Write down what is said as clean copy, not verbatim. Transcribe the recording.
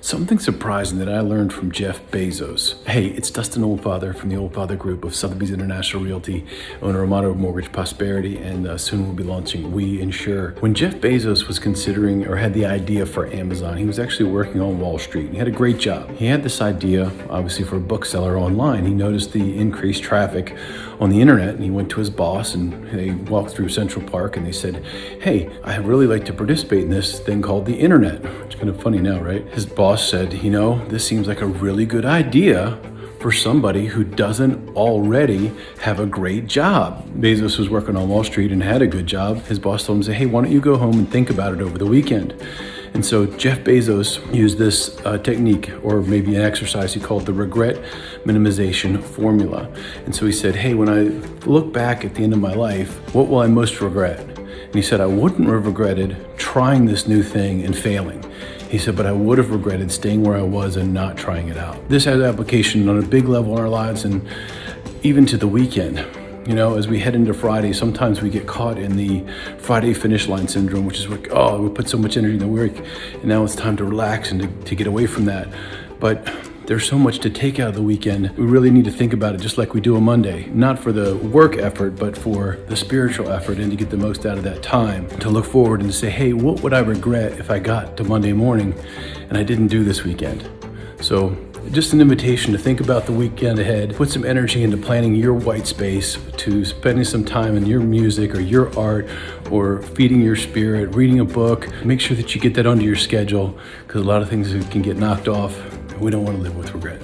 Something surprising that I learned from Jeff Bezos. Hey, it's Dustin Oldfather from the Oldfather Group of Sotheby's International Realty, owner of Motto Mortgage Prosperity, and soon we'll be launching We Insure. When Jeff Bezos was considering or had the idea for Amazon, he was actually working on Wall Street. He had a great job. He had this idea, obviously, for a bookseller online. He noticed the increased traffic on the internet, and he went to his boss, and they walked through Central Park, and they said, hey, I'd really like to participate in this thing called the internet. It's kind of funny now, right? His boss said, this seems like a really good idea for somebody who doesn't already have a great job. Bezos was working on Wall Street and had a good job. His boss told him, hey, why don't you go home and think about it over the weekend? And so Jeff Bezos used this technique, or maybe an exercise he called the regret minimization formula. And so he said, hey, when I look back at the end of my life, what will I most regret? And he said, I wouldn't have regretted trying this new thing and failing. He said, but I would have regretted staying where I was and not trying it out. This has application on a big level in our lives and even to the weekend. As we head into Friday, sometimes we get caught in the Friday finish line syndrome, which is like, we put so much energy in the work and now it's time to relax and to get away from that. But there's so much to take out of the weekend. We really need to think about it just like we do on Monday, not for the work effort, but for the spiritual effort and to get the most out of that time, to look forward and to say, hey, what would I regret if I got to Monday morning and I didn't do this weekend? So just an invitation to think about the weekend ahead, put some energy into planning your white space, to spending some time in your music or your art or feeding your spirit, reading a book. Make sure that you get that onto your schedule because a lot of things can get knocked off. We don't want to live with regret.